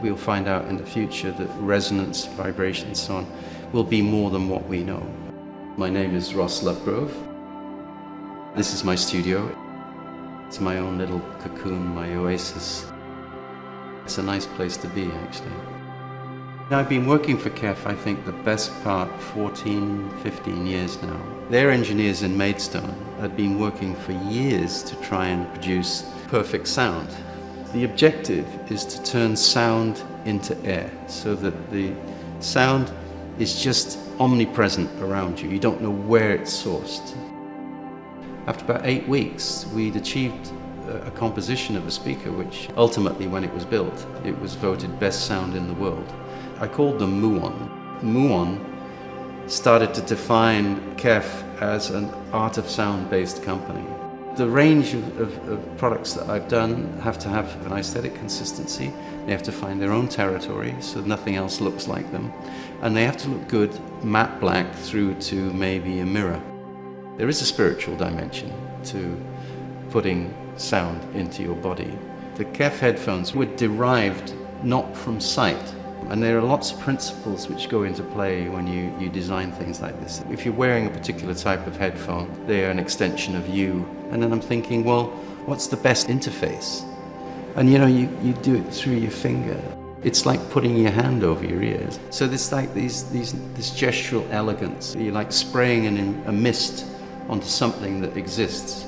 we'll find out in the future that resonance, vibration, and so on will be more than what we know. My name is Ross Lovegrove. This is my studio. It's my own little cocoon, my oasis. It's a nice place to be, actually. I've been working for KEF, I think, the best part 14, 15 years now. Their engineers in Maidstone had been working for years to try and produce perfect sound. The objective is to turn sound into air so that the sound is just omnipresent around you. You don't know where it's sourced. After about 8 weeks, we'd achieved a composition of a speaker which ultimately, when it was built, it was voted best sound in the world. I called them Muon. Muon started to define KEF as an art of sound-based company. The range of products that I've done have to have an aesthetic consistency. They have to find their own territory so nothing else looks like them. And they have to look good matte black through to maybe a mirror. There is a spiritual dimension to putting sound into your body. The KEF headphones were derived not from sight. And there are lots of principles which go into play when you design things like this. If you're wearing a particular type of headphone, they are an extension of you. And then I'm thinking, well, what's the best interface? And you know, you do it through your finger. It's like putting your hand over your ears. So there's like this gestural elegance. You're like spraying a mist onto something that exists.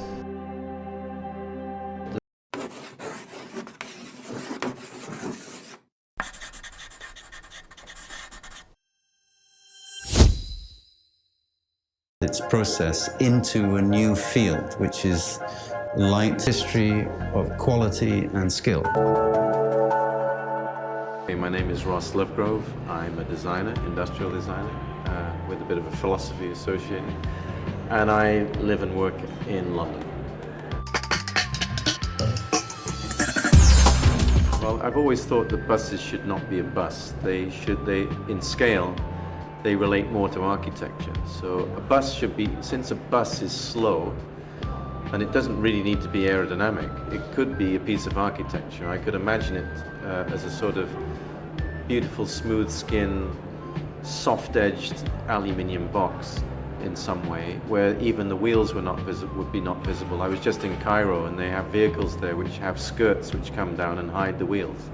Its process into a new field, which is light history of quality and skill. Hey, my name is Ross Lovegrove. I'm a designer, industrial designer, with a bit of a philosophy associated, and I live and work in London. Well, I've always thought that buses should not be a bus. In scale, they relate more to architecture. So a bus should be, since a bus is slow, and it doesn't really need to be aerodynamic, it could be a piece of architecture. I could imagine it as a sort of beautiful, smooth skin, soft-edged aluminium box in some way, where even the wheels would be not visible. I was just in Cairo, and they have vehicles there which have skirts which come down and hide the wheels.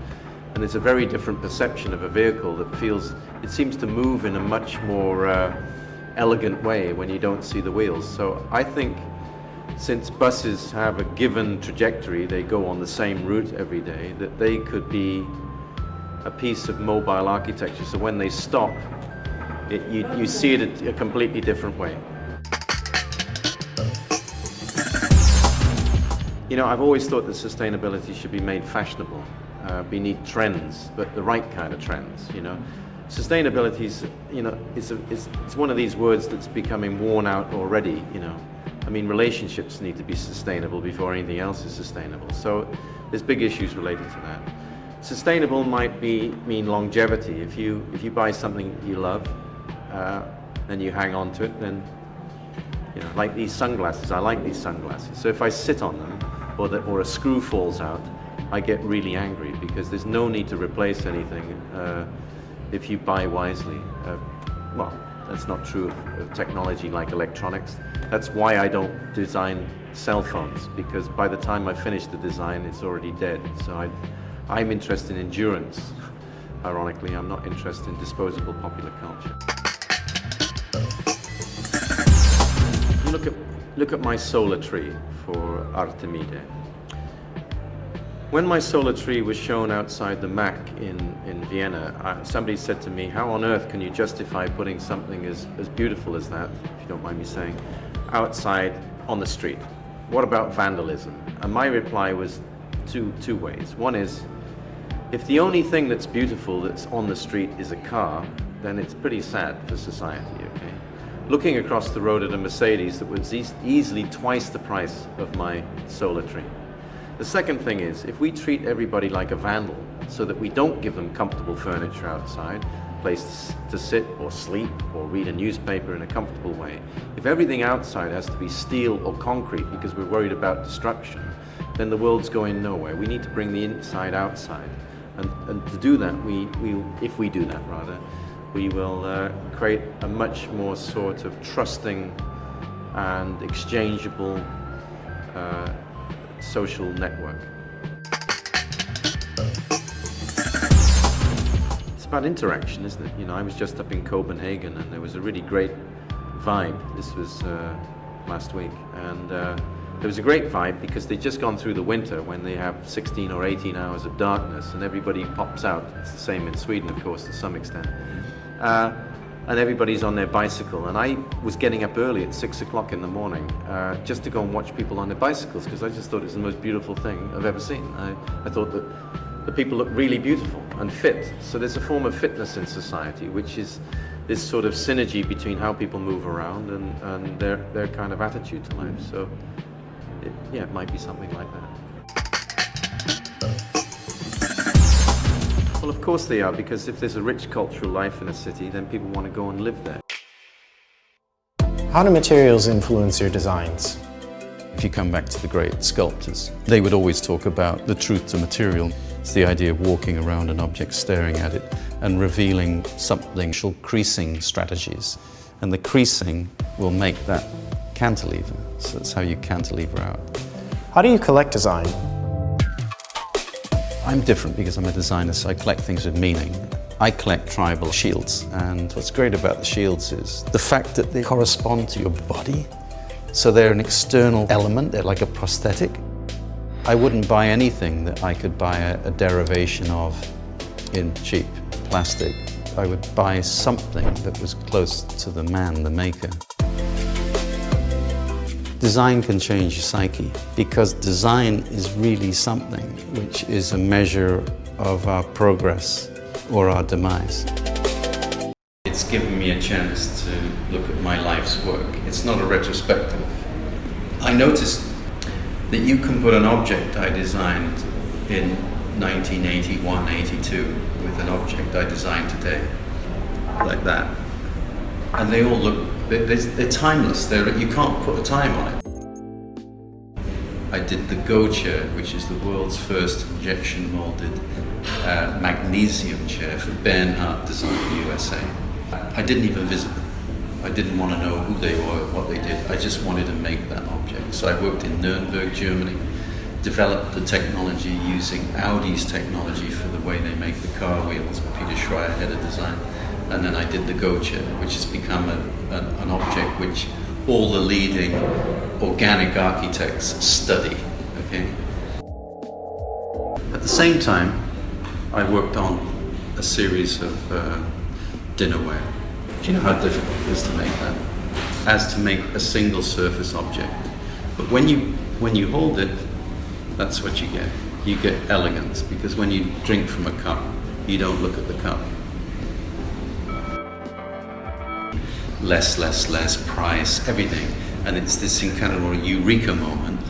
And it's a very different perception of a vehicle that it seems to move in a much more elegant way when you don't see the wheels. So I think since buses have a given trajectory, they go on the same route every day, that they could be a piece of mobile architecture. So when they stop, you see it a completely different way. You know, I've always thought that sustainability should be made fashionable. We need trends, but the right kind of trends, you know. Sustainability is, you know, it's one of these words that's becoming worn out already, you know. I mean, relationships need to be sustainable before anything else is sustainable. So there's big issues related to that. Sustainable might mean longevity. If you buy something you love, and you hang on to it, then, you know, like these sunglasses, I like these sunglasses. So if I sit on them, or a screw falls out, I get really angry, because there's no need to replace anything if you buy wisely. Well, that's not true of technology like electronics. That's why I don't design cell phones, because by the time I finish the design, it's already dead. So I'm interested in endurance. Ironically, I'm not interested in disposable popular culture. Look at my solar tree for Artemide. When my solar tree was shown outside the MAC in Vienna, somebody said to me, how on earth can you justify putting something as beautiful as that, if you don't mind me saying, outside on the street? What about vandalism? And my reply was two ways. One is, if the only thing that's beautiful that's on the street is a car, then it's pretty sad for society, okay? Looking across the road at a Mercedes that was easily twice the price of my solar tree. The second thing is, if we treat everybody like a vandal, so that we don't give them comfortable furniture outside, a place to sit or sleep or read a newspaper in a comfortable way, if everything outside has to be steel or concrete because we're worried about destruction, then the world's going nowhere. We need to bring the inside outside. And to do that, if we do that rather, we will create a much more sort of trusting and exchangeable social network. It's about interaction, isn't it? You know, I was just up in Copenhagen and there was a really great vibe. This was last week, and there was a great vibe because they'd just gone through the winter when they have 16 or 18 hours of darkness and everybody pops out. It's the same in Sweden, of course, to some extent. And everybody's on their bicycle, and I was getting up early at 6 o'clock in the morning just to go and watch people on their bicycles, because I just thought it was the most beautiful thing I've ever seen. I thought that the people look really beautiful and fit. So there's a form of fitness in society, which is this sort of synergy between how people move around and their kind of attitude to life. So it might be something like that. Well, of course they are, because if there's a rich cultural life in a city, then people want to go and live there. How do materials influence your designs? If you come back to the great sculptors, they would always talk about the truth to material. It's the idea of walking around an object, staring at it, and revealing something, creasing strategies. And the creasing will make that cantilever. So that's how you cantilever out. How do you collect design? I'm different because I'm a designer, so I collect things with meaning. I collect tribal shields, and what's great about the shields is the fact that they correspond to your body. So they're an external element, they're like a prosthetic. I wouldn't buy anything that I could buy a derivation of in cheap plastic. I would buy something that was close to the man, the maker. Design can change your psyche, because design is really something which is a measure of our progress or our demise. It's given me a chance to look at my life's work. It's not a retrospective. I noticed that you can put an object I designed in 1981, 82 with an object I designed today, like that. And they all look, they're timeless. You can't put a time on it. I did the Go chair, which is the world's first injection molded magnesium chair for Bernhardt Design USA. I didn't even visit them. I didn't want to know who they were, what they did. I just wanted to make that object. So I worked in Nuremberg, Germany, developed the technology using Audi's technology for the way they make the car wheels. Peter Schreier, head of design. And then I did the Go chair, which has become an object which all the leading organic architects study. Okay. At the same time, I worked on a series of dinnerware. Do you know how difficult it is to make that? As to make a single surface object. But when you hold it, that's what you get. You get elegance, because when you drink from a cup, you don't look at the cup. Less, price, everything. And it's this incredible eureka moment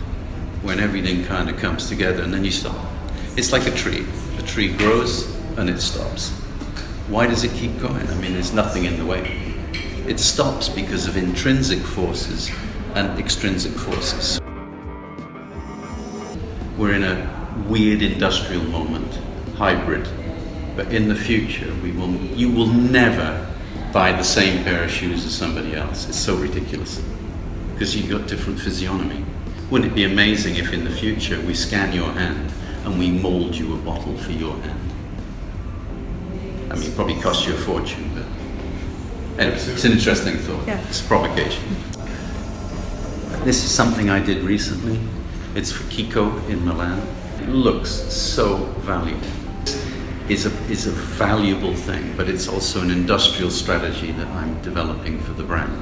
when everything kind of comes together and then you stop. It's like a tree. A tree grows and it stops. Why does it keep going? I mean, there's nothing in the way. It stops because of intrinsic forces and extrinsic forces. We're in a weird industrial moment, hybrid. But in the future, you will never buy the same pair of shoes as somebody else. It's so ridiculous, because you've got different physiognomy. Wouldn't it be amazing if in the future we scan your hand and we mold you a bottle for your hand? I mean, it probably costs you a fortune, but anyway, it's an interesting thought. Yeah. It's a provocation. This is something I did recently. It's for Kiko in Milan. It looks so valuable. Is a valuable thing, but it's also an industrial strategy that I'm developing for the brand.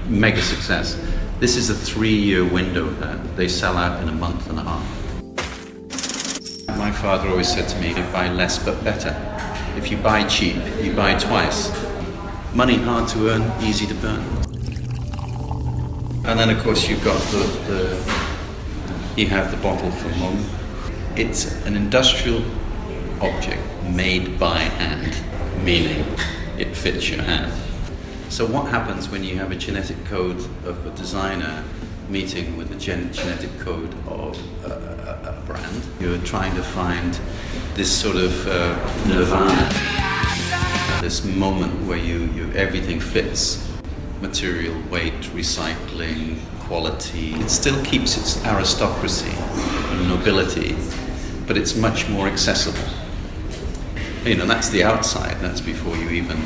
Mega success. This is a 3-year window that they sell out in a month and a half. My father always said to me, buy less but better. If you buy cheap, you buy twice. Money hard to earn, easy to burn. And then of course you've got you have the bottle from home. It's an industrial object made by hand, meaning it fits your hand. So what happens when you have a genetic code of a designer meeting with the genetic code of a brand? You're trying to find this sort of nirvana, this moment where everything fits. Material, weight, recycling, quality. It still keeps its aristocracy and nobility, but it's much more accessible. You know, that's the outside. That's before you even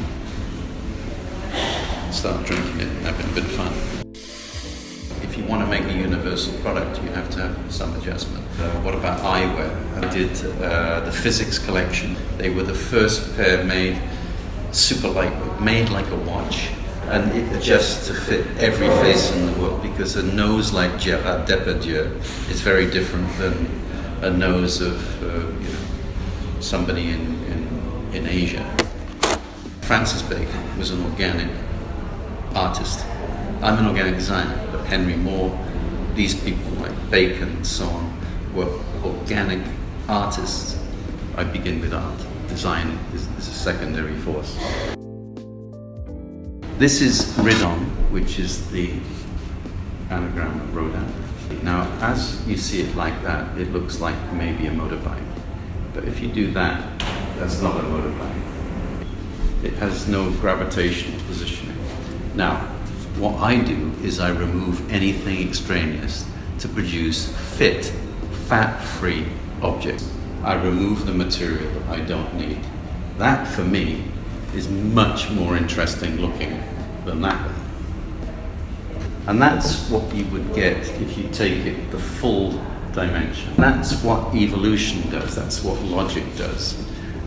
start drinking it and having a bit of fun. If you want to make a universal product, you have to have some adjustment. What about eyewear? I did the physics collection. They were the first pair made super lightweight, made like a watch. And it adjusts to fit every face in the world, because a nose like Gerard Depardieu is very different than a nose of somebody in Asia. Francis Bacon was an organic artist. I'm an organic designer, but Henry Moore, these people like Bacon and so on, were organic artists. I begin with art. Design is a secondary force. This is Ridon, which is the anagram of Rodin. Now, as you see it like that, it looks like maybe a motorbike. But if you do that, that's not a motorbike. It has no gravitational positioning. Now, what I do is I remove anything extraneous to produce fit, fat-free objects. I remove the material that I don't need. That, for me, is much more interesting looking than that one. And that's what you would get if you take it the full dimension. That's what evolution does, that's what logic does.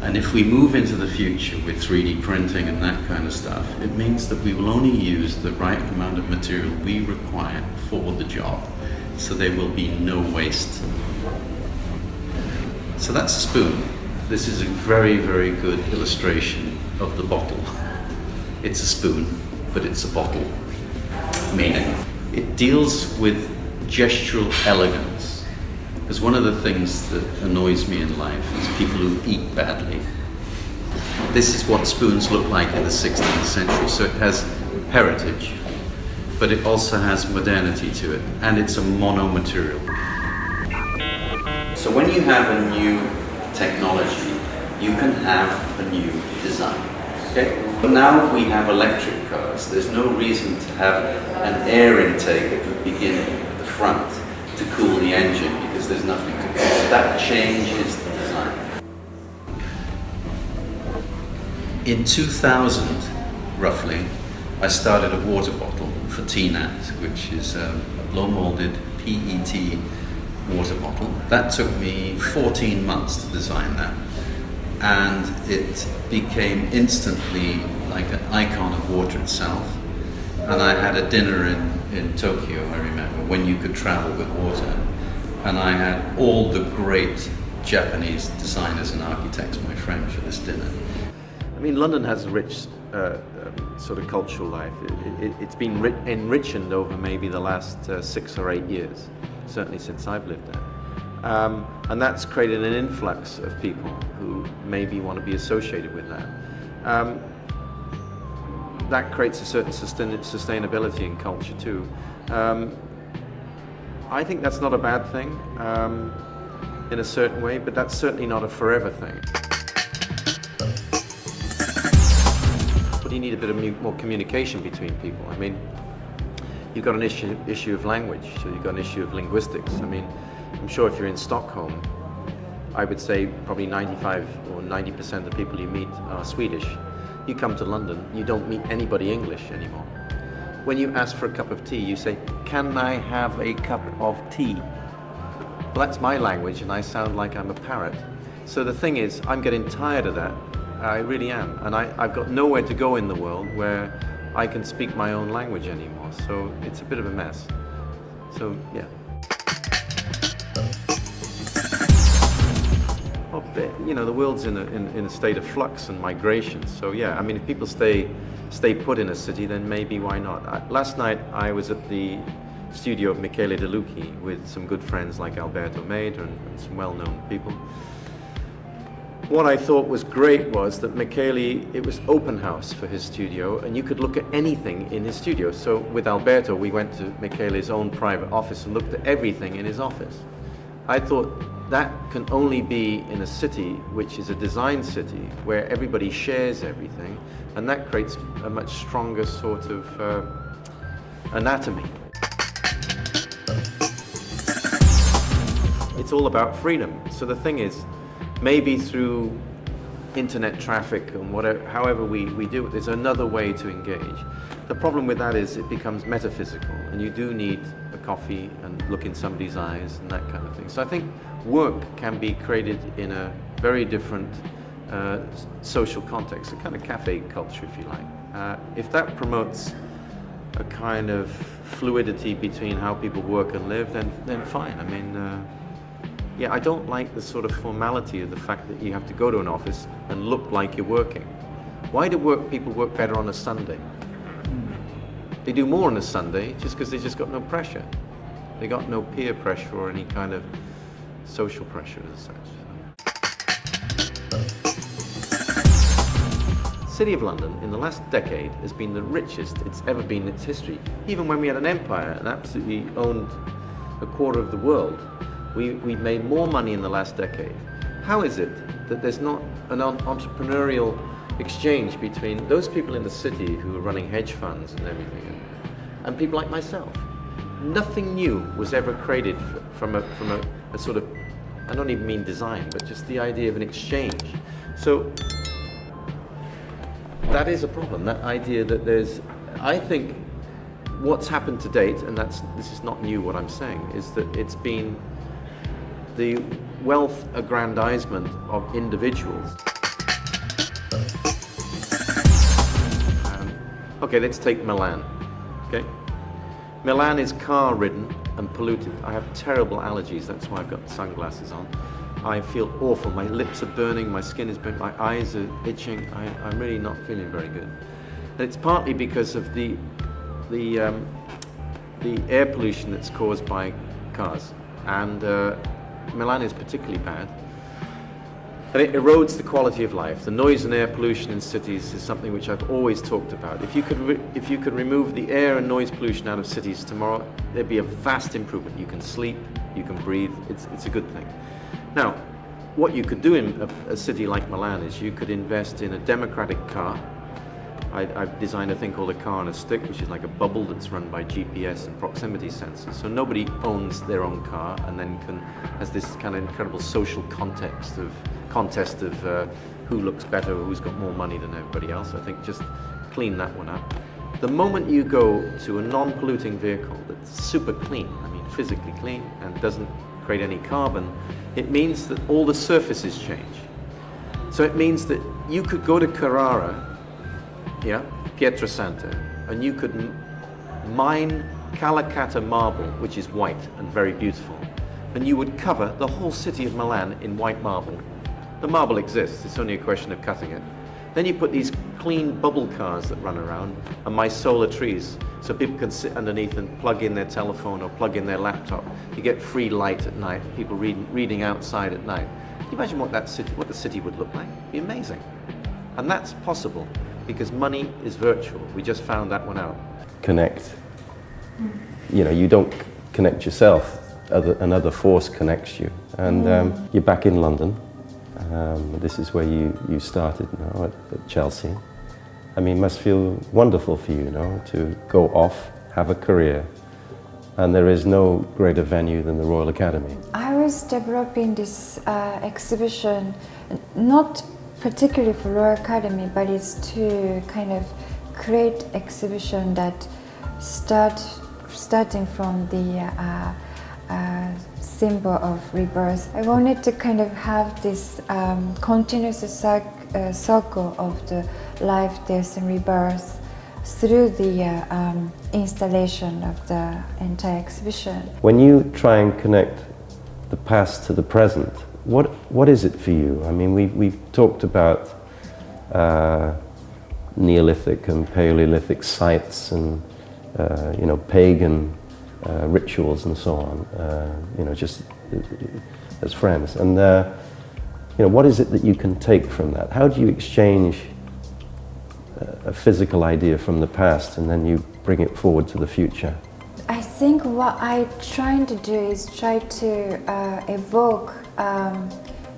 And if we move into the future with 3D printing and that kind of stuff, it means that we will only use the right amount of material we require for the job. So there will be no waste. So that's a spoon. This is a very, very good illustration of the bottle. It's a spoon, but it's a bottle. Meaning, it deals with gestural elegance. Because one of the things that annoys me in life is people who eat badly. This is what spoons look like in the 16th century. So it has heritage, but it also has modernity to it, and it's a mono material. So when you have a new technology, you can have a new design. Okay? But now we have electric cars. There's no reason to have an air intake at the beginning, at the front, to cool the engine, because there's nothing to cool. So that changes the design. In 2000, roughly, I started a water bottle for TNAT, which is a blow-molded PET water bottle. That took me 14 months to design that. And it became instantly like an icon of water itself. And I had a dinner in Tokyo, I remember, when you could travel with water. And I had all the great Japanese designers and architects, my friend, for this dinner. I mean, London has a rich sort of cultural life. It's been enriched over maybe the last 6 or 8 years, certainly since I've lived there. And that's created an influx of people who maybe want to be associated with that. That creates a certain sustainability in culture too. I think that's not a bad thing in a certain way, but that's certainly not a forever thing. But you need a bit of more communication between people. I mean, you've got an issue of language, so you've got an issue of linguistics. I mean, I'm sure if you're in Stockholm, I would say probably 95 or 90% of the people you meet are Swedish. You come to London, you don't meet anybody English anymore. When you ask for a cup of tea, you say, "Can I have a cup of tea?" Well, that's my language, and I sound like I'm a parrot. So the thing is, I'm getting tired of that. I really am. And I've got nowhere to go in the world where I can speak my own language anymore. So it's a bit of a mess. So, yeah. You know, the world's in a state of flux and migration. So yeah, I mean, if people stay put in a city, then maybe why not? Last night I was at the studio of Michele De Lucchi with some good friends like Alberto Mader and some well-known people. What I thought was great was that Michele, it was open house for his studio, and you could look at anything in his studio. So with Alberto, we went to Michele's own private office and looked at everything in his office. I thought that can only be in a city which is a design city where everybody shares everything, and that creates a much stronger sort of anatomy. It's all about freedom. So the thing is, maybe through internet traffic and whatever, however we do it, there's another way to engage. The problem with that is it becomes metaphysical, and you do need a coffee and look in somebody's eyes and that kind of thing. So I think work can be created in a very different social context, a kind of cafe culture, if you like. If that promotes a kind of fluidity between how people work and live, then fine. I mean, yeah, I don't like the sort of formality of the fact that you have to go to an office and look like you're working. Why do people work better on a Sunday? They do more on a Sunday just because they just got no pressure. They got no peer pressure or any kind of social pressure as such. City of London in the last decade has been the richest it's ever been in its history. Even when we had an empire and absolutely owned a quarter of the world, we made more money in the last decade. How is it that there's not an entrepreneurial exchange between those people in the city who are running hedge funds and everything and people like myself? Nothing new was ever created from a sort of, I don't even mean design, but just the idea of an exchange. So that is a problem, that idea that there's, I think what's happened to date, and this is not new what I'm saying, is that it's been the wealth aggrandizement of individuals. Okay, let's take Milan. Okay, Milan is car-ridden and polluted. I have terrible allergies, that's why I've got sunglasses on. I feel awful, my lips are burning, my skin is burning, my eyes are itching. I'm really not feeling very good. And it's partly because of the air pollution that's caused by cars. And Milan is particularly bad. And it erodes the quality of life. The noise and air pollution in cities is something which I've always talked about. If you could remove the air and noise pollution out of cities tomorrow, there'd be a vast improvement. You can sleep, you can breathe, it's a good thing. Now, what you could do in a city like Milan is you could invest in a democratic car. I've designed a thing called a car on a stick, which is like a bubble that's run by GPS and proximity sensors. So nobody owns their own car and then has this kind of incredible social contest of who looks better, who's got more money than everybody else. I think just clean that one up. The moment you go to a non-polluting vehicle that's super clean, I mean physically clean, and doesn't create any carbon, it means that all the surfaces change. So it means that you could go to Carrara, yeah, Pietrasanta, and you could mine Calacatta marble, which is white and very beautiful, and you would cover the whole city of Milan in white marble. The marble exists, it's only a question of cutting it. Then you put these clean bubble cars that run around, and my solar trees, so people can sit underneath and plug in their telephone or plug in their laptop. You get free light at night, people reading outside at night. Can you imagine what the city would look like? It'd be amazing. And that's possible because money is virtual. We just found that one out. Connect. You know, you don't connect yourself, another force connects you. And you're back in London. This is where you started now at Chelsea. I mean, it must feel wonderful for you, you know, to go off, have a career, and there is no greater venue than the Royal Academy. I was developing this exhibition, not particularly for Royal Academy, but it's to kind of create exhibition that starting from the symbol of rebirth. I wanted to kind of have this continuous circle of the life, death and rebirth through the installation of the entire exhibition. When you try and connect the past to the present, what is it for you? I mean, we've talked about Neolithic and Paleolithic sites and you know, pagan rituals and so on, you know, just as friends. And you know, what is it that you can take from that? How do you exchange a physical idea from the past and then you bring it forward to the future? I think what I'm trying to do is try to evoke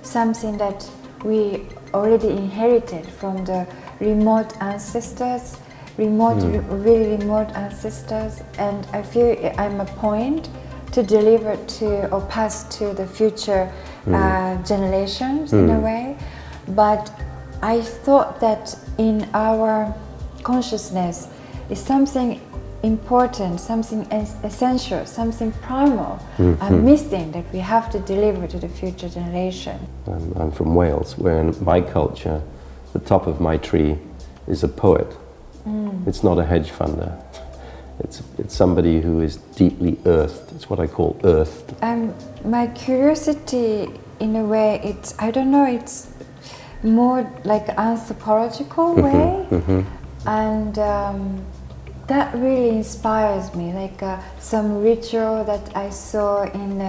something that we already inherited from the remote ancestors, really remote ancestors, and I feel I'm a point to deliver to or pass to the future generations in a way. But I thought that in our consciousness is something important, something essential, something primal, missing that we have to deliver to the future generation. I'm from Wales, where in my culture, the top of my tree is a poet. It's not a hedge funder. It's somebody who is deeply earthed. It's what I call earthed. My curiosity, in a way, I don't know, it's more like anthropological way, and that really inspires me. Like some ritual that I saw in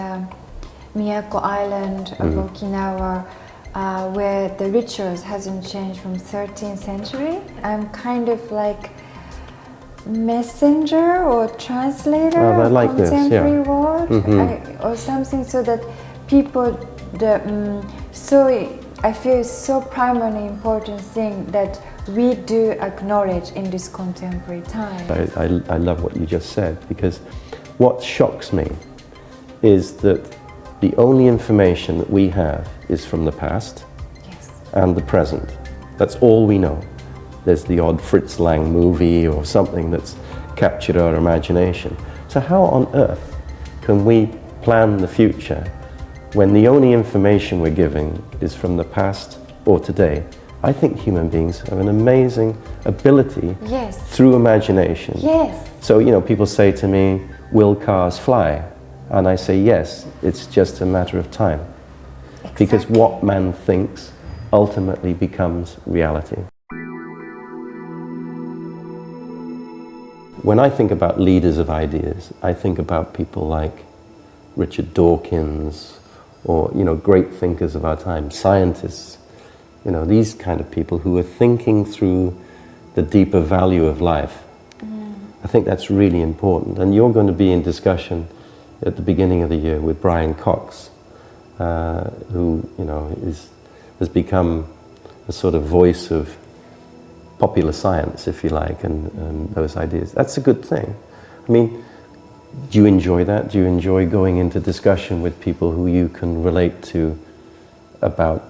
Miyako Island of Okinawa, where the rituals hasn't changed from 13th century. I'm kind of like messenger or translator of like contemporary world, or something, so that people, I feel it's so primarily important thing that we do acknowledge in this contemporary time. I love what you just said, because what shocks me is that the only information that we have is from the past and the present. That's all we know. There's the odd Fritz Lang movie or something that's captured our imagination. So how on earth can we plan the future when the only information we're giving is from the past or today? I think human beings have an amazing ability through imagination. So, you know, people say to me, will cars fly? And I say, yes, it's just a matter of time. Because what man thinks ultimately becomes reality. When I think about leaders of ideas, I think about people like Richard Dawkins, or, you know, great thinkers of our time, scientists, you know, these kind of people who are thinking through the deeper value of life. I think that's really important. And you're going to be in discussion at the beginning of the year with Brian Cox, who, you know, has become a sort of voice of popular science, if you like, and those ideas. That's a good thing. I mean, do you enjoy that? Do you enjoy going into discussion with people who you can relate to about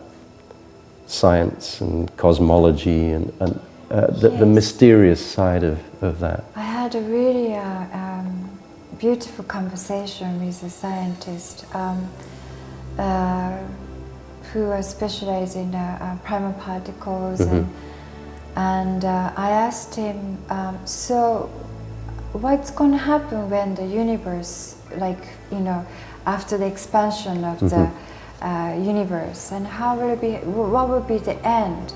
science and cosmology and the mysterious side of that? I had a really beautiful conversation with a scientist who was specialized in primal particles, and I asked him, so what's going to happen when the universe, like, you know, after the expansion of the universe, and how will it be, what will be the end?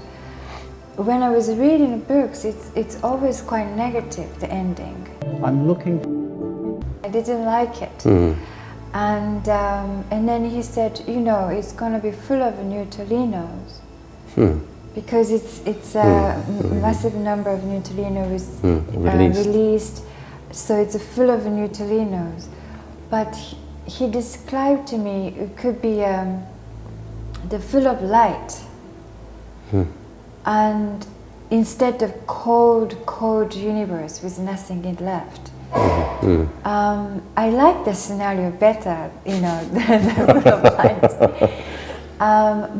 When I was reading the books, it's always quite negative, the ending. I'm looking. I didn't like it. And then he said, you know, it's going to be full of neutralinos. Because it's a massive number of neutralinos released, so it's full of neutralinos. But he described to me it could be the full of light, and instead of cold universe with nothing in left. I like the scenario better, you know, than the full of light.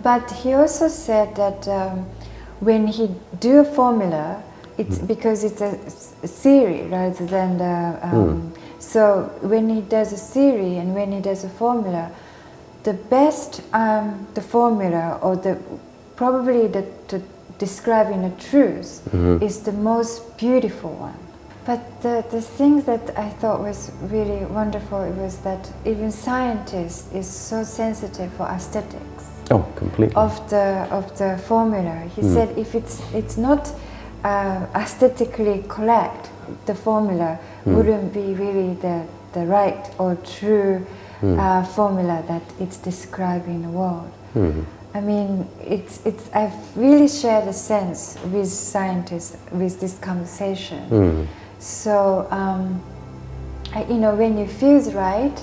But he also said that when he do a formula, it's because it's a theory rather than the. So when he does a theory and when he does a formula, the best the formula or probably the describing the truth is the most beautiful one. But the thing that I thought was really wonderful was that even scientists is so sensitive for aesthetics. Oh, completely. Of the formula. He said if it's not aesthetically correct, the formula wouldn't be really the right or true formula that it's describing the world. I mean, I've really shared a sense with scientists with this conversation. So you know, when you feel right,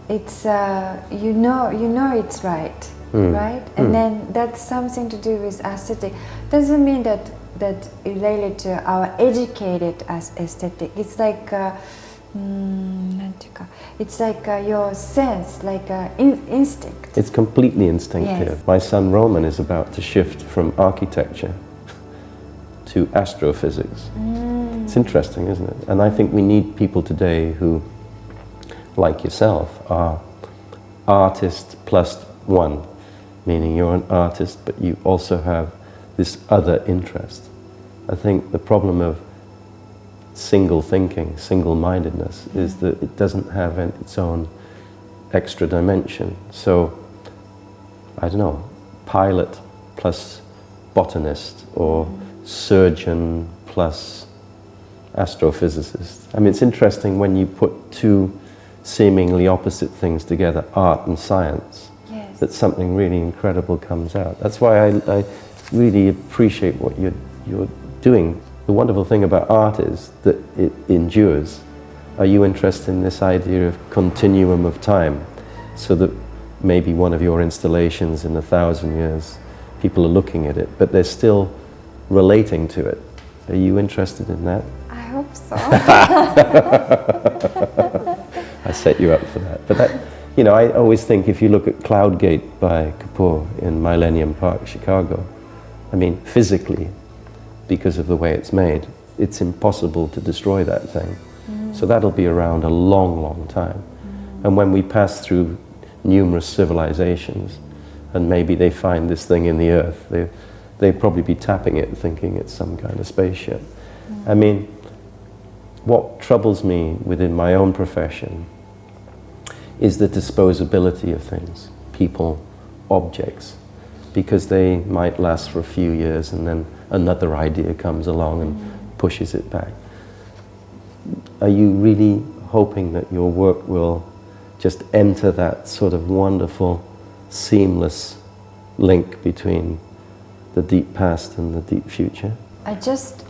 it's you know it's right, right? And then that's something to do with aesthetic. Doesn't mean that related to our educated as aesthetic. It's like it's like your sense, like instinct. It's completely instinctive. Yes. My son Roman is about to shift from architecture to astrophysics. It's interesting, isn't it? And I think we need people today who, like yourself, are artist plus one, meaning you're an artist, but you also have this other interest. I think the problem of single thinking, single-mindedness, is that it doesn't have its own extra dimension. So, I don't know, pilot plus botanist, or surgeon plus astrophysicist. I mean, it's interesting when you put two seemingly opposite things together, art and science, Yes. that something really incredible comes out. That's why I really appreciate what you're doing. The wonderful thing about art is that it endures. Are you interested in this idea of continuum of time? So that maybe one of your installations in 1,000 years, people are looking at it, but they're still relating to it. Are you interested in that? I hope so. I set you up for that. But that, you know, I always think if you look at Cloud Gate by Kapoor in Millennium Park, Chicago, I mean, physically, because of the way it's made, it's impossible to destroy that thing. So that'll be around a long, long time. And when we pass through numerous civilizations, and maybe they find this thing in the earth, they'd probably be tapping it thinking it's some kind of spaceship. I mean, what troubles me within my own profession is the disposability of things, people, objects, because they might last for a few years and then another idea comes along and pushes it back. Are you really hoping that your work will just enter that sort of wonderful, seamless link between the deep past and the deep future? I just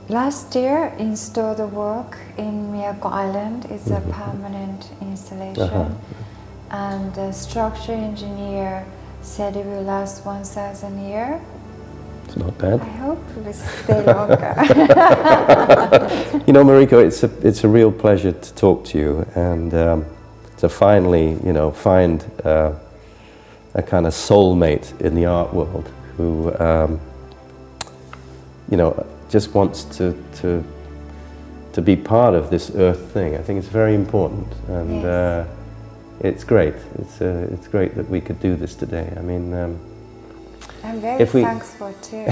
last year installed a work in Miyako Island. It's a permanent installation, and the structure engineer said it will last 1,000 years. It's not bad. I hope it will stay longer. You know, Mariko, it's a real pleasure to talk to you, and to finally, you know, find a kind of soulmate in the art world who, you know, just wants to be part of this Earth thing. I think it's very important, and Yes. it's great. It's great that we could do this today. I mean, I'm very if we- thankful too.